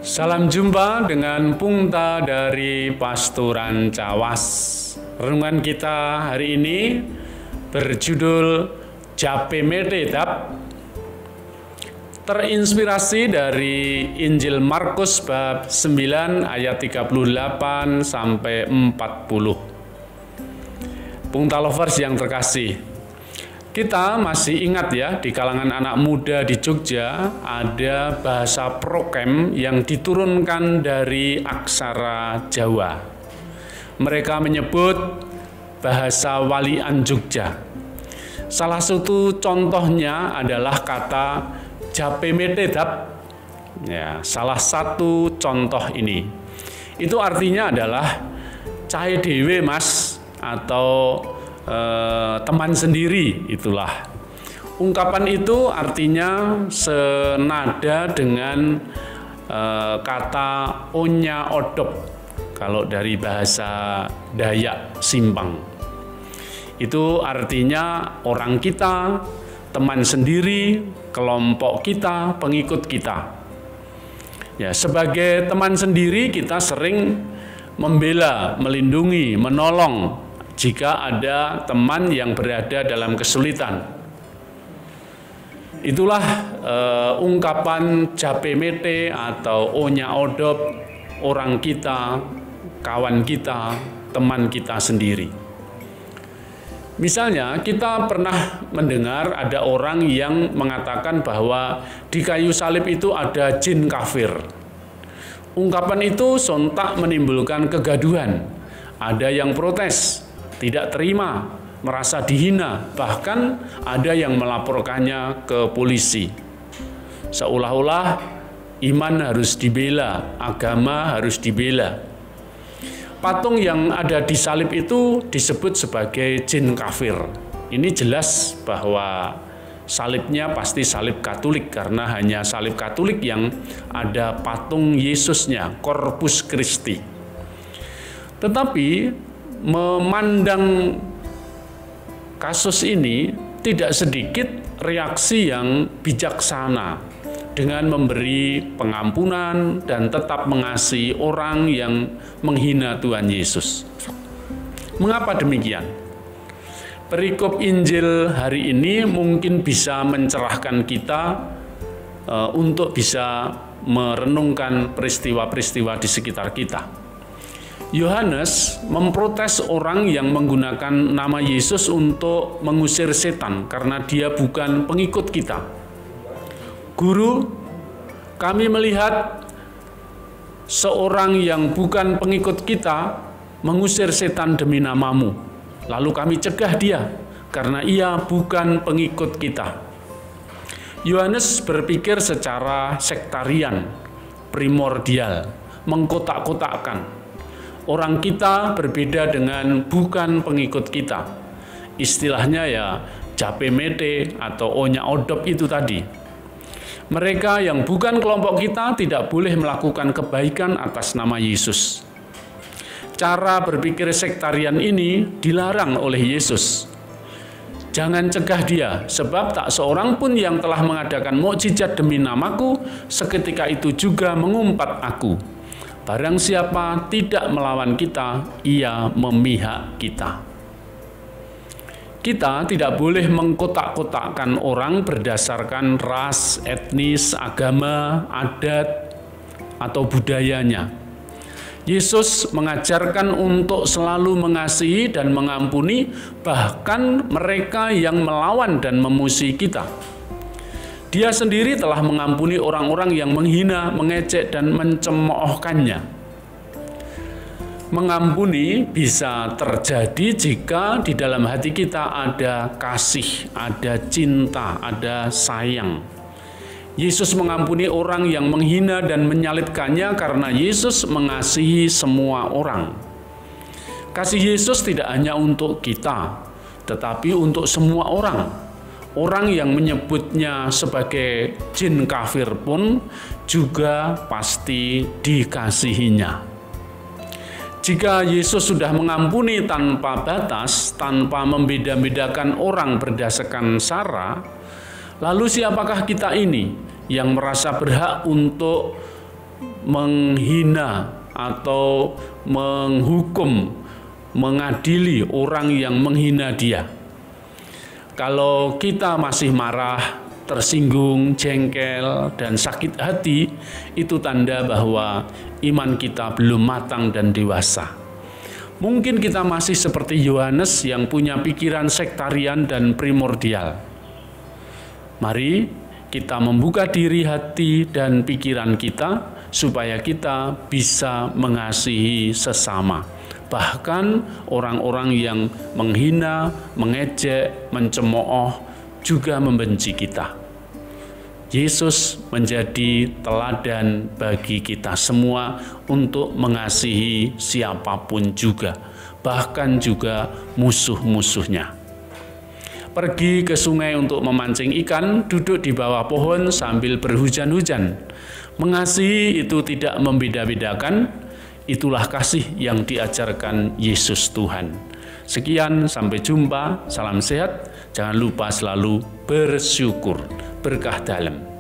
Salam jumpa dengan Pungta dari Pasturan Cawas. Renungan kita hari ini berjudul Jape Medetap, terinspirasi dari Injil Markus bab 9 ayat 38 sampai 40. Pungta lovers yang terkasih, kita masih ingat ya, di kalangan anak muda di Jogja ada bahasa prokem yang diturunkan dari aksara Jawa. Mereka menyebut bahasa walian Jogja. Salah satu contohnya adalah kata Jape Medetap. Ya, salah satu contoh ini. Itu artinya adalah cahe dewe mas, atau teman sendiri, itulah. Ungkapan itu artinya senada dengan kata onya odop kalau dari bahasa Dayak Simpang. Itu artinya orang kita, teman sendiri, kelompok kita, pengikut kita. Ya, sebagai teman sendiri kita sering membela, melindungi, menolong jika ada teman yang berada dalam kesulitan. Itulah ungkapan Jape Mete atau onya odop, orang kita, kawan kita, teman kita sendiri. Misalnya kita pernah mendengar ada orang yang mengatakan bahwa di kayu salib itu ada jin kafir. Ungkapan itu sontak menimbulkan kegaduhan. Ada yang protes, tidak terima, merasa dihina, bahkan ada yang melaporkannya ke polisi. Seolah-olah iman harus dibela, agama harus dibela. Patung yang ada di salib itu disebut sebagai jin kafir. Ini jelas bahwa salibnya pasti salib Katolik, karena hanya salib Katolik yang ada patung Yesusnya, Corpus Christi. Tetapi memandang kasus ini tidak sedikit reaksi yang bijaksana dengan memberi pengampunan dan tetap mengasihi orang yang menghina Tuhan Yesus. Mengapa demikian? Perikop Injil hari ini mungkin bisa mencerahkan kita untuk bisa merenungkan peristiwa-peristiwa di sekitar kita. Yohanes memprotes orang yang menggunakan nama Yesus untuk mengusir setan karena dia bukan pengikut kita. Guru, kami melihat seorang yang bukan pengikut kita mengusir setan demi namamu. Lalu kami cegah dia karena ia bukan pengikut kita. Yohanes berpikir secara sektarian, primordial, mengkotak-kotakkan. Orang kita berbeda dengan bukan pengikut kita. Istilahnya ya Jape Mete atau onya odop itu tadi. Mereka yang bukan kelompok kita tidak boleh melakukan kebaikan atas nama Yesus. Cara berpikir sektarian ini dilarang oleh Yesus. Jangan cegah dia, sebab tak seorang pun yang telah mengadakan mukjizat demi namaku, seketika itu juga mengumpat aku. Barang siapa tidak melawan kita, ia memihak kita. Kita tidak boleh mengkotak-kotakkan orang berdasarkan ras, etnis, agama, adat, atau budayanya. Yesus mengajarkan untuk selalu mengasihi dan mengampuni bahkan mereka yang melawan dan memusuhi kita. Dia sendiri telah mengampuni orang-orang yang menghina, mengejek, dan mencemoohkannya. Mengampuni bisa terjadi jika di dalam hati kita ada kasih, ada cinta, ada sayang. Yesus mengampuni orang yang menghina dan menyalibkannya karena Yesus mengasihi semua orang. Kasih Yesus tidak hanya untuk kita, tetapi untuk semua orang. Orang yang menyebutnya sebagai jin kafir pun juga pasti dikasihinya. Jika Yesus sudah mengampuni tanpa batas, tanpa membeda-bedakan orang berdasarkan sara, lalu siapakah kita ini yang merasa berhak untuk menghina atau menghukum, mengadili orang yang menghina dia. Kalau kita masih marah, tersinggung, jengkel, dan sakit hati, itu tanda bahwa iman kita belum matang dan dewasa. Mungkin kita masih seperti Yohanes yang punya pikiran sektarian dan primordial. Mari kita membuka diri, hati, dan pikiran kita supaya kita bisa mengasihi sesama. Bahkan orang-orang yang menghina, mengejek, mencemooh juga membenci kita. Yesus menjadi teladan bagi kita semua untuk mengasihi siapapun juga, bahkan juga musuh-musuhnya. Pergi ke sungai untuk memancing ikan, duduk di bawah pohon sambil berhujan-hujan. Mengasihi itu tidak membeda-bedakan, itulah kasih yang diajarkan Yesus Tuhan. Sekian, sampai jumpa, salam sehat, jangan lupa selalu bersyukur. Berkah dalam.